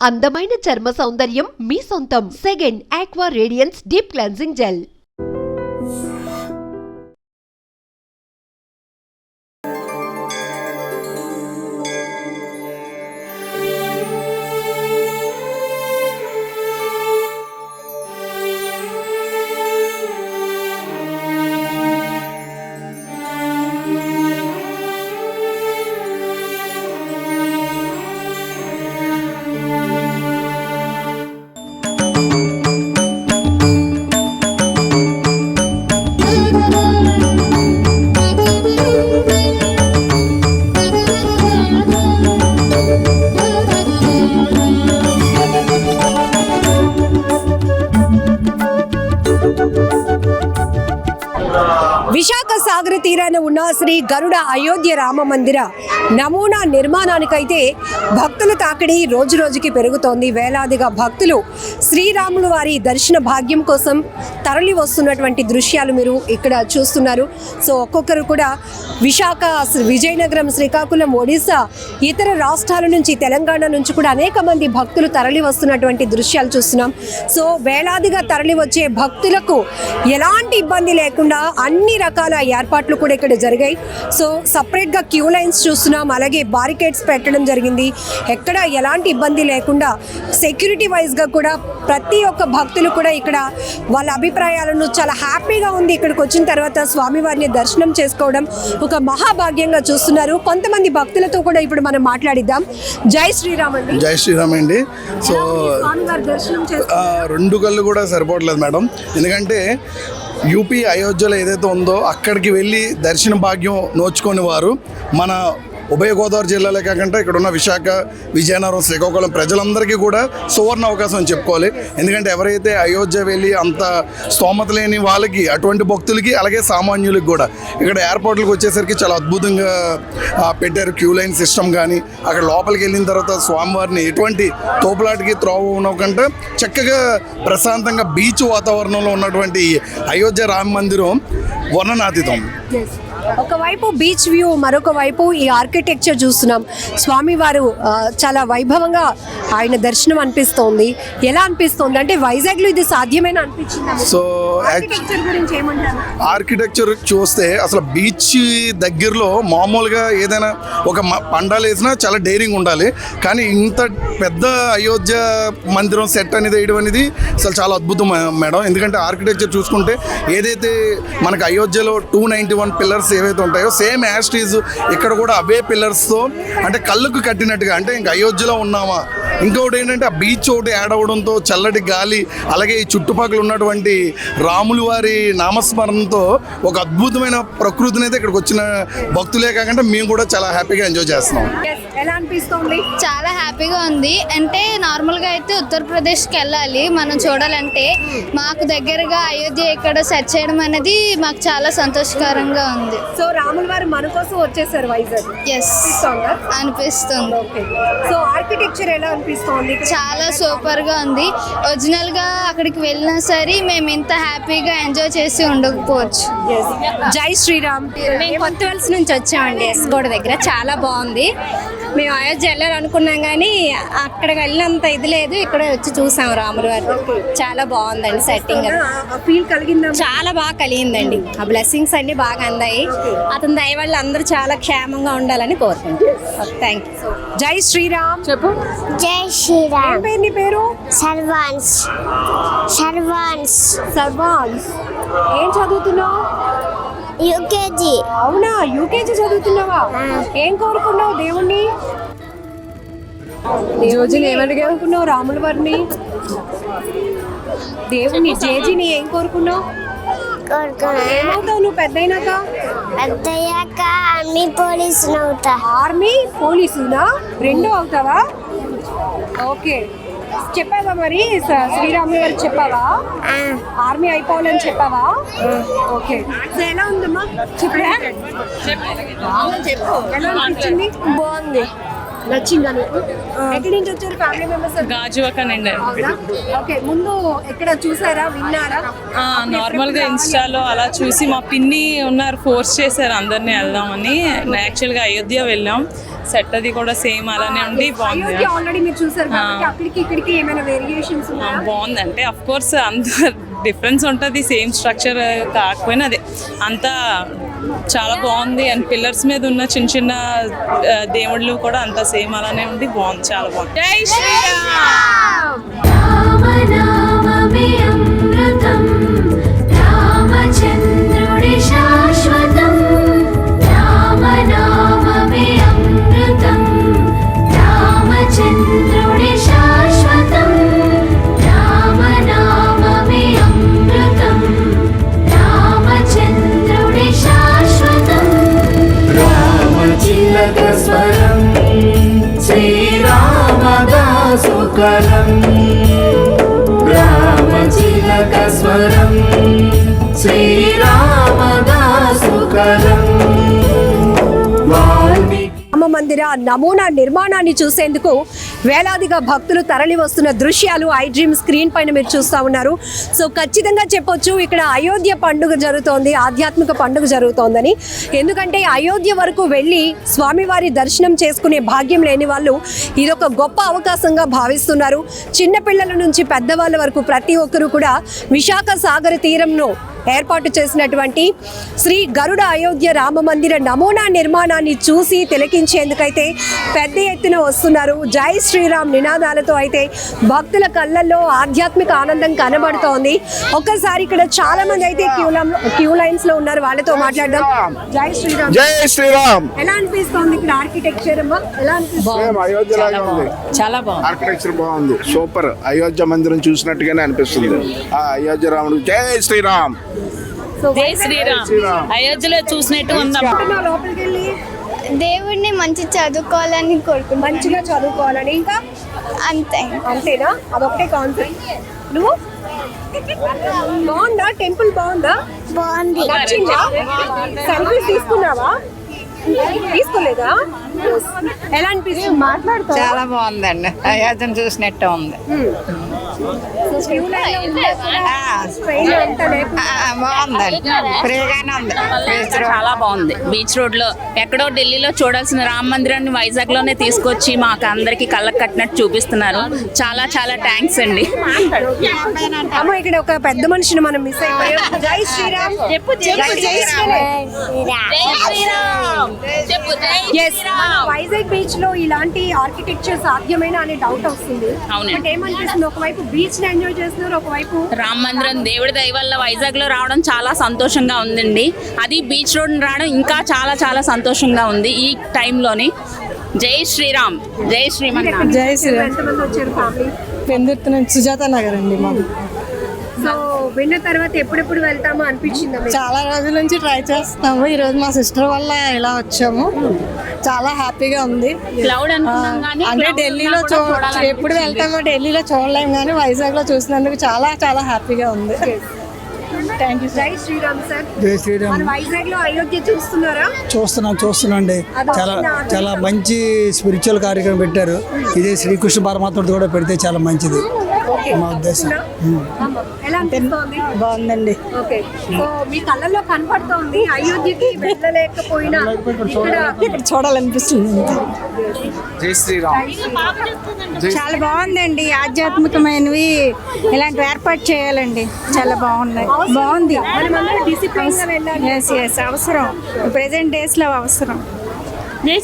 అందమైన చర్మ సౌందర్యం మీ సొంతం. Second aqua radiance deep cleansing gel. Visakha సాగర తీరాన ఉన్న శ్రీ గరుడ అయోధ్య రామ మందిర నమూనా నిర్మాణానికైతే భక్తుల తాకిడి రోజు రోజుకి పెరుగుతోంది. వేలాదిగా భక్తులు శ్రీరాములు వారి దర్శన భాగ్యం కోసం తరలి వస్తున్నటువంటి దృశ్యాలు మీరు ఇక్కడ చూస్తున్నారు. సో ఒక్కొక్కరు కూడా విశాఖ, విజయనగరం, శ్రీకాకుళం, ఒడిశా, ఇతర రాష్ట్రాల నుంచి, తెలంగాణ నుంచి కూడా అనేక మంది భక్తులు తరలి వస్తున్నటువంటి దృశ్యాలు చూస్తున్నాం. సో వేలాదిగా తరలి వచ్చే భక్తులకు ఎలాంటి ఇబ్బంది లేకుండా అన్ని రకాల ఏర్పాట్లు కూడా ఇక్కడ జరిగాయి. సో సపరేట్గా క్యూ లైన్స్ చూస్తున్నాం, అలాగే బారికేడ్స్ పెట్టడం జరిగింది. ఎక్కడ ఎలాంటి ఇబ్బంది లేకుండా సెక్యూరిటీ వైజ్గా కూడా ప్రతి ఒక్క భక్తులు కూడా ఇక్కడ వాళ్ళ అభిప్రాయాలను చాలా హ్యాపీగా ఉంది. ఇక్కడికి వచ్చిన తర్వాత స్వామివారిని దర్శనం చేసుకోవడం ఒక మహాభాగ్యంగా చూస్తున్నారు. కొంతమంది భక్తులతో కూడా ఇప్పుడు మనం మాట్లాడిద్దాం. జై శ్రీరామ్ అండి. జై శ్రీరామ్ అండి. సో రెండు కళ్ళు కూడా సరిపోవట్లేదు మేడం, ఎందుకంటే యూపీ అయోధ్యలో ఏదైతే ఉందో అక్కడికి వెళ్ళి దర్శన భాగ్యం నోచుకొని వారు మన ఉభయ గోదావరి జిల్లాలే కాకుండా ఇక్కడ ఉన్న విశాఖ, విజయనగరం, శ్రీకాకుళం ప్రజలందరికీ కూడా సువర్ణ అవకాశం అని చెప్పుకోవాలి. ఎందుకంటే ఎవరైతే అయోధ్య వెళ్ళి అంత స్తోమత లేని వాళ్ళకి, అటువంటి భక్తులకి, అలాగే సామాన్యులకి కూడా ఇక్కడ ఎయిర్పోర్ట్లకు వచ్చేసరికి చాలా అద్భుతంగా పెట్టారు. క్యూ లైన్ సిస్టమ్ కానీ, అక్కడ లోపలికి వెళ్ళిన తర్వాత స్వామివారిని ఎటువంటి తోపులాటికి త్రోవకుండా చక్కగా ప్రశాంతంగా బీచ్ వాతావరణంలో ఉన్నటువంటి అయోధ్య రామ మందిరం వర్ణనాతీతం. ఒకవైపు బీచ్ వ్యూ, మరొక వైపు ఈ ఆర్కిటెక్చర్ చూస్తున్నాం. స్వామివారు చాలా వైభవంగా ఆయన దర్శనం అనిపిస్తోంది. ఎలా అనిపిస్తుంది అంటే వైజాగ్లో ఇది సాధ్యమేనా అనిపించింది? సో ఆర్కిటెక్చర్ గురించి ఏమంటారు? ఆర్కిటెక్చర్ చూస్తే అసలు బీచ్ దగ్గరలో మామూలుగా ఏదైనా ఒక పండాలు వేసినా చాలా డేరింగ్ ఉండాలి, కానీ ఇంత పెద్ద అయోధ్య మందిరం సెట్ అనేది వేయడం అనేది అసలు చాలా అద్భుతం మేడం. ఎందుకంటే ఆర్కిటెక్చర్ చూసుకుంటే ఏదైతే మనకు అయోధ్యలో 291 పిల్లర్స్ ఏవైతే ఉంటాయో సేమ్ యాస్టీజ్ ఇక్కడ కూడా అవే పిల్లర్స్తో, అంటే కళ్ళకు కట్టినట్టుగా, అంటే ఇంకా అయోధ్యలో ఉన్నామా. ఇంకొకటి ఏంటంటే ఆ బీచ్ ఒకటి యాడ్ అవ్వడంతో చల్లటి గాలి, అలాగే ఈ చుట్టుపక్కల ఉన్నటువంటి రాములు వారి నామస్మరణతో ఒక అద్భుతమైన ప్రకృతిని అయితే ఇక్కడికి వచ్చిన భక్తులే కాకుండా మేము కూడా చాలా హ్యాపీగా ఎంజాయ్ చేస్తున్నాం. ఎలా అనిపిస్తుంది? చాలా హ్యాపీగా ఉంది. అంటే నార్మల్గా అయితే ఉత్తరప్రదేశ్కి వెళ్ళాలి మనం చూడాలంటే, మాకు దగ్గరగా అయోధ్య ఇక్కడ సెట్ చేయడం అనేది మాకు చాలా సంతోషకరంగా ఉంది. సో రాముల వారు మన కోసం వచ్చేసారు వైజాగ్. ఎస్ అనిపిస్తుంది. సో ఆర్కిటెక్చర్ ఎలా అనిపిస్తుంది? చాలా సూపర్గా ఉంది. ఒరిజినల్గా అక్కడికి వెళ్ళినా సరే మేము ఇంత హ్యాపీగా ఎంజాయ్ చేసి ఉండకపోవచ్చు. జై శ్రీరామ్. మేము కొత్తవలస నుంచి వచ్చామండి, ఎస్గోడ దగ్గర. చాలా బాగుంది. మేము అయోధ్య వెళ్ళాలనుకున్నాం కానీ అక్కడికి వెళ్ళినంత ఇది లేదు. ఇక్కడ వచ్చి చూసాం రాముల వారు. చాలా బాగుందండి సెట్టింగ్. ఫీల్ కలిగిందా? చాలా బాగా కలిగిందండి. ఆ బ్లెస్సింగ్స్ అన్ని బాగా అందాయి. అతని దయ వల్ల అందరూ చాలా క్షేమంగా ఉండాలని కోరుకుంటున్నాం. Thank you. జై శ్రీరామ్. చెప్పు. జై శ్రీరామ్. పేరు నీ పేరు? సర్వాన్స్. సర్వాన్స్. సర్వాన్స్. ఏం చదువుతున్నావు? యూకేజీ. అవునా, యూకేజీ చదువుతున్నావా? ఏం కోరుకున్నావు దేవుణ్ణి? దేవుడిని ఏమనుకున్నావు? రాముల వారిని, దేవుణ్ణి, జేజీని ఏం కోరుకున్నావు? ఏమవుతావు నువ్వు పెద్దయినాక? పెద్దయ్యాక ఆర్మీ పోలీసు అవుతా. ఆర్మీ పోలీసునా? రెండో అవుతావా? ఓకే. చెప్పావా మరి శ్రీరాములు గారికి చెప్పావా ఆర్మీ అయిపోవాలని చెప్పావా? ఓకే. ఎలా ఉందమ్మా? చెప్పా. ఎలా అనిపించింది? బాగుంది. నచ్చిందా నీకు? ఎక్కడి నుంచి వచ్చారు ఫ్యామిలీ మెంబర్స్? గాజువాకనండి. ఓకే. ముందు ఎక్కడ చూసారా, విన్నారా? నార్మల్ గా ఇన్స్టాలో అలా చూసి మా పిన్ని ఉన్నారు, ఫోర్స్ చేశారు అందరినీ వెళ్దామని. యాక్చువల్గా అయోధ్య వెళ్ళాం. సెట్ అది కూడా సేమ్ అలానే ఉండి బాగుంది. అయోధ్య ఆల్రెడీ మీరు చూసారు కాబట్టి అక్కడికి ఇక్కడికి ఏమైనా వేరియేషన్స్ ఉన్నాయా? బాగుంది అంటే అఫ్ కోర్స్ అంత డిఫరెన్స్ ఉంటుంది, సేమ్ స్ట్రక్చర్ కాకపోయినా అదే అంతా చాలా బాగుంది. అండ్ పిల్లర్స్ మీద ఉన్న చిన్న చిన్న దేవుళ్ళు కూడా అంతా సేమ్ అలానే ఉండి బాగుంది, చాలా బాగుంది. జై శ్రీరామ్. రామనామమే అమృతం రామచంద్రుడి శాశ్వతం రామనామమే అమృతం రామచంద్రుడి శాశ్వతం రామనామమే అమృతం రామచంద్రుడి శాశ్వతం రామచిలక స్వరం శ్రీరామదాసుకరం రామచిలక స్వరం శ్రీరామదాసుకరం రామ మందిర నమూనా నిర్మాణాన్ని చూసేందుకు వేలాదిగా భక్తులు తరలి వస్తున్న దృశ్యాలు ఐ డ్రీమ్ స్క్రీన్ పైన మీరు చూస్తూ ఉన్నారు. సో ఖచ్చితంగా చెప్పొచ్చు ఇక్కడ అయోధ్య పండుగ జరుగుతోంది, ఆధ్యాత్మిక పండుగ జరుగుతోందని. ఎందుకంటే అయోధ్య వరకు వెళ్ళి స్వామివారి దర్శనం చేసుకునే భాగ్యం లేని వాళ్ళు ఇదొక గొప్ప అవకాశంగా భావిస్తున్నారు. చిన్నపిల్లల నుంచి పెద్దవాళ్ళ వరకు ప్రతి ఒక్కరూ కూడా విశాఖ సాగర తీరంలో ఏర్పాటు చేసినటువంటి శ్రీ గరుడ అయోధ్య రామ మందిర నమూనా నిర్మాణాన్ని చూసి తిలకించేందుకైతే పెద్ద ఎత్తున వస్తున్నారు. జై శ్రీరామ్ నినాదాలతో అయితే భక్తుల కళ్ళల్లో ఆధ్యాత్మిక ఆనందం కనబడుతోంది. ఒక్కసారి ఇక్కడ చాలా మంది అయితే క్యూ లైన్స్ లో ఉన్నారు, వాళ్ళతో మాట్లాడదాం. జై శ్రీరామ్. జై శ్రీరామ్. ఎలా అనిపిస్తోంది ఇక్కడ ఆర్కిటెక్చర్? ఎలా అనిపిస్తుంది? అయోధ్యలాగా ఉంది, చాలా బాగుంది, ఆర్కిటెక్చర్ బాగుంది, సూపర్. అయోధ్య మందిరం చూసినట్టుగానే అనిపిస్తుంది. ఆ అయోధ్య రాముడు జై శ్రీరామ్. జై శ్రీరామ్. అయోధ్యలో చూసినట్టు ఉందా? లోపలికి వెళ్ళి దేవుడిని మంచి చదువుకోవాలని కోరుకుంటున్నాను. మంచిగా చదువుకోవాలని, ఇంకా అంతే. అంతేనా? అదొకటే కాన్సెప్ట్. నువ్వు బాగుందా? టెంపుల్ బాగుందా? బాగుంది. నచ్చిందా? సెల్ఫీస్ తీసుకున్నావా? తీసుకోలేదా? ఎలా అనిపిస్తుంది? మాట్లాడుతా. చాలా బాగుందండి, అయోధ్యను చూసినట్టు ఉంది. బాగుందండి, ఫ్రీగానే ఉంది. చాలా బాగుంది. బీచ్ రోడ్ లో ఎక్కడో ఢిల్లీలో చూడాల్సిన రామ మందిరాన్ని వైజాగ్ లోనే తీసుకొచ్చి మాకు అందరికి కళ్ళకు కట్టినట్టు చూపిస్తున్నారు. చాలా చాలా థ్యాంక్స్ అండి. అమ్మ ఇక్కడ ఒక పెద్ద మనిషిని మనం మిస్ అయిపోయాం. జై శ్రీరామ్. చెప్పు జై శ్రీరామ్. వైజాగ్ బీచ్ లో ఇలాంటి ఆర్కిటెక్చర్ సాధ్యమేనా అనే డౌట్ వస్తుంది. అవునండి. ఏమనిపిస్తుంది? ఒకవైపు బీచ్ ని ఎంజాయ్ చేస్తున్నారు, ఒకవైపు రామ మందిరం దేవుడి దయ వల్ల వైజాగ్ లో రావడం చాలా సంతోషంగా ఉందండి. అది బీచ్ రోడ్ రావడం ఇంకా చాలా చాలా సంతోషంగా ఉంది ఈ టైంలోని. జై శ్రీరామ్. జై శ్రీరామ్. జై శ్రీరామ్. ఎంతమంది వచ్చారు ఫ్యామిలీ? పెందుర్తి నుంచి సుజాత నగర్ అండి మాది. సో విన్న తర్వాత ఎప్పుడెప్పుడు వెళ్తామో అనిపించిందా? చాలా రోజుల నుంచి ట్రై చేస్తున్నాము. ఈ రోజు మా సిస్టర్ వల్ల ఇలా వచ్చాము, చాలా హ్యాపీగా ఉంది. క్లౌడ్ అనుకున్నాం కానీ అంటే ఢిల్లీలో ఎప్పుడు వెళ్తామో ఢిల్లీలో చూడలేము, కానీ వైజాగ్ లో చూసినందుకు చాలా చాలా హ్యాపీగా ఉంది. Thank you. జై శ్రీరామ్ సార్. జై శ్రీరామ్. మన వైజాగ్ లో అయోధ్య చూస్తున్నారా? చూస్తున్నాండి. చాలా మంచి స్పిరిచువల్ కార్యక్రమం పెట్టారు. ఇదే శ్రీకృష్ణ పరమాత్ముడు కూడా పెడితే చాలా మంచిది మా ఉద్దేశం. ఎలా అనిపిస్తోంది? బాగుందండి. ఓకే. సో మీ కళ్ళల్లో కనపడుతోంది అయోధ్యకి వెళ్ళలేకపోయినా ఇక్కడ చూడాలనిపిస్తుంది. జై శ్రీరామ్. చాలా బాగుందండి, ఆధ్యాత్మికమైనవి ఇలాంటివి ఏర్పాటు చేయాలండి. చాలా బాగున్నాయి, బాగుంది. డిసిప్లైన్ గా వెళ్ళాలి. ఎస్ అవసరం, ప్రెసెంట్ డేస్ లో అవసరం. జై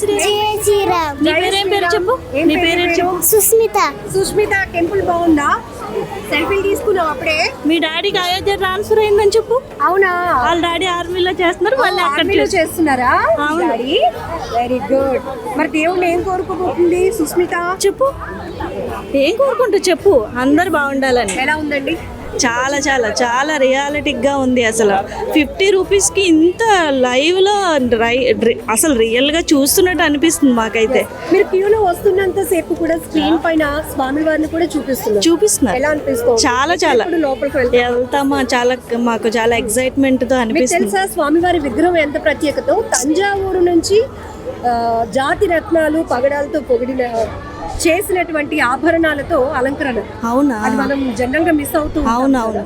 శ్రీరామ్. నీ పేరేం పేరు చెప్పు? నీ పేరు చెప్పు. సుస్మిత. సుష్మిత. టెంపుల్ బాగుందా? సెల్ఫీలు తీసుకున్నావు అప్పుడే? మీ డాడీకి అయోధ్య ట్రాన్స్ఫర్ అయిందని చెప్పు. అవునా? వాళ్ళ డాడీ ఆర్మీలో చేస్తున్నారు, వాళ్ళు ఆర్మీలో చేస్తున్నారా? Very good. మరి దేవుడు ఏం కోరుకోబోతుంది సుస్మిత? చెప్పు, ఏం కోరుకుంటూ చెప్పు. అందరు బాగుండాలని. ఎలా ఉందండి? చాలా చాలా చాలా రియాలిటిక్గా ఉంది. అసలు 50 రూపీస్కి ఇంత లైవ్లో అసలు రియల్గా చూస్తున్నట్టు అనిపిస్తుంది మాకైతే. మీరు క్యూలో వస్తున్నంత సేపు కూడా స్క్రీన్ పైన స్వామి వారిని కూడా చూపిస్తున్నారు. ఎలా అనిపిస్తుంది? చాలా చాలా లోపలికి వెళ్తామా, చాలా మాకు చాలా ఎక్సైట్మెంట్ తో అనిపిస్తుంది. తెలుసా స్వామివారి విగ్రహం ఎంత ప్రత్యేకతో? తంజావూరు నుంచి జాతి రత్నాలు పగడాలతో పొగిడిన చేసినటువంటి ఆభరణాలతో అలంకరణ. అవునా? అది మనం జనరల్ గా మిస్ అవుతూ. అవునవును.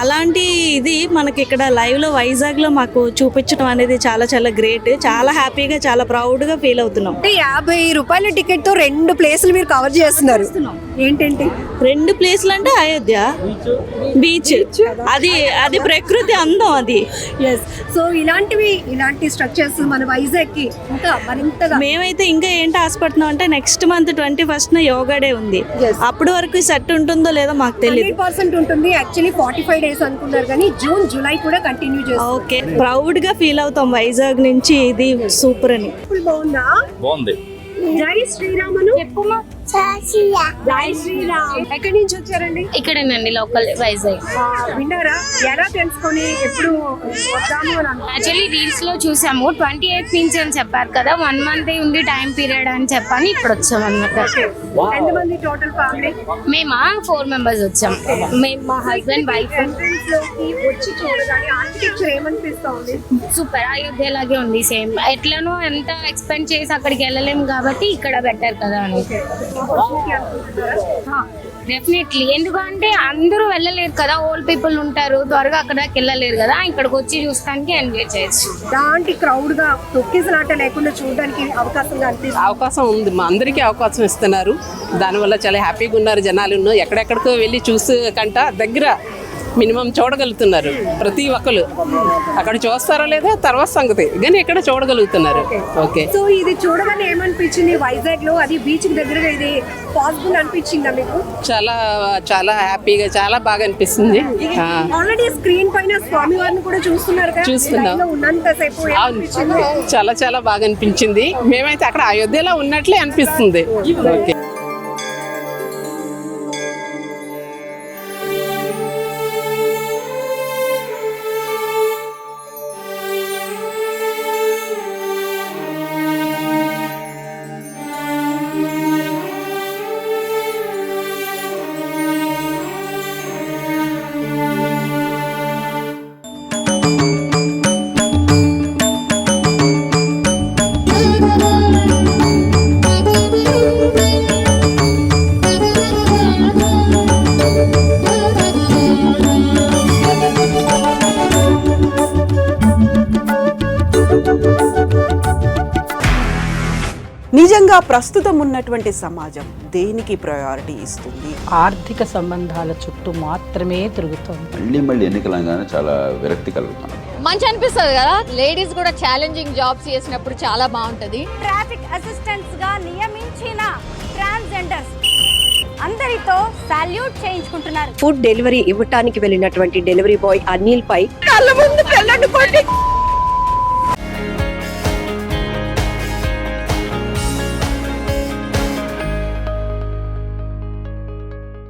అలాంటి ఇది మనకి ఇక్కడ లైవ్లో వైజాగ్లో మాకు చూపించడం అనేది చాలా చాలా గ్రేట్. చాలా హ్యాపీగా చాలా ప్రౌడ్గా ఫీల్ అవుతున్నాం. అంటే 50 రూపాయల టికెట్తో 2 ప్లేసులు మీరు కవర్ చేస్తున్నారు. ఏంటంటే 2 ప్లేస్లు అంటే అయోధ్య బీచ్, అది ప్రకృతి అందం అది. సో ఇలాంటి స్ట్రక్చర్స్ మన వైజాగ్కి ఇంకా మరింతగా మేమైతే ఇంకా ఏంటి ఆశపడుతున్నాం అంటే next month 21st yoga day ఉంది. అప్పటి వరకు సెట్ ఉంటుందో లేదో మాకు తెలియదు. 100% ఉంటుంది. యాక్చువల్లీ 45 days అనుకున్నారు కానీ జూన్ జూలై కూడా కంటిన్యూ చేస్తారు. ఓకే, ప్రౌడ్ గా ఫీల్ అవుతాం వైజాగ్ నుంచి. ఇది సూపర్ అని. బాగుందా? బాగుంది. జై శ్రీరామను జై శ్రీరామ్. ఎక్కడి నుంచి వచ్చారండి? ఇక్కడేనండి, లోకల్ వైజాగ్. విన్నారా? ఎలా తెలుసుకొని ఎప్పుడు వద్దాము అని యాక్చువల్లీ రీల్స్ లో చూసాము 28th నుంచి అని చెప్పారు కదా, 1 month ఉంది టైం పీరియడ్ అని చెప్పని ఇప్పుడు వచ్చాం అనమాట. ఎంతమంది టోటల్ ఫ్యామిలీ? మేము 4 members వచ్చాం. మేము మా హస్బెండ్ వైఫ్. వచ్చి చూడగానే ఆర్కిటెక్చర్ ఏమనిపిస్తుంది? సూపర్, అయోధ్య లాగే ఉంది సేమ్. ఎట్లనో ఎంత ఎక్స్పెండ్ చేసి అక్కడికి వెళ్ళలేము కాబట్టి ఇక్కడ బెటర్ కదా అని. డెఫినెట్లీ, ఎందుకంటే అందరూ వెళ్ళలేరు కదా, ఓల్డ్ పీపుల్ ఉంటారు, త్వరగా అక్కడికి వెళ్ళలేరు కదా, ఇక్కడికి వచ్చి చూస్తానికి ఎంజాయ్ చేయొచ్చు. దాంటి క్రౌడ్ గా తొక్కిసలాట లేకుండా చూడడానికి అవకాశం ఉంది. మా అందరికీ అవకాశం ఇస్తున్నారు. దానివల్ల చాలా హ్యాపీగా ఉన్నారు జనాలు. ఎక్కడెక్కడికో వెళ్ళి చూసి కంట దగ్గర మినిమం చూడగలుగుతున్నారు ప్రతి ఒక్కరు. అక్కడ చూస్తారో లేదా తర్వాత సంగతి, కానీ ఇక్కడ చూడగలుగుతున్నారు. ఓకే, సో ఇది చూడగానే ఏమనిపించింది? వైజాగ్ లో అది బీచ్ దగ్గరగా ఇది పాసిబుల్ అనిపించిందా మీకు? చాలా చాలా హ్యాపీగా, చాలా బాగా అనిపిస్తుంది. ఆల్రెడీ స్క్రీన్ పైన స్వామి వారిని కూడా చూస్తున్నారు కదా, చూస్తున్నాం. ఉన్నంతసేపు ఏమనిపించింది? చాలా చాలా బాగా అనిపించింది. మేమైతే అక్కడ అయోధ్యలో ఉన్నట్లే అనిపిస్తుంది. ఓకే. నిజంగా ప్రస్తుతం ఉన్నటువంటి సమాజం దేనికి ప్రయారిటీ ఇస్తుంది? ఆర్థిక సంబంధాల చుట్టూ మాత్రమే తిరుగుతుంది. మళ్ళీ ఎన్నికలంగానే చాలా విరక్తి కలుగుతాను. మంచి అనిపిస్తుంది కదా, లేడీస్ కూడా ఛాలెంజింగ్ జాబ్స్ చేసినప్పుడు చాలా బాగుంటది. ట్రాఫిక్ అసిస్టెంట్స్ గా నియమించిన ట్రాన్స్జెండర్స్ అందరితో సాల్యూట్ చేయించుకుంటున్నారు. ఫుడ్ డెలివరీ ఇవ్వటానికి వెళ్ళినటువంటి డెలివరీ బాయ్ అనిల్ పై కళ్ళ ముందు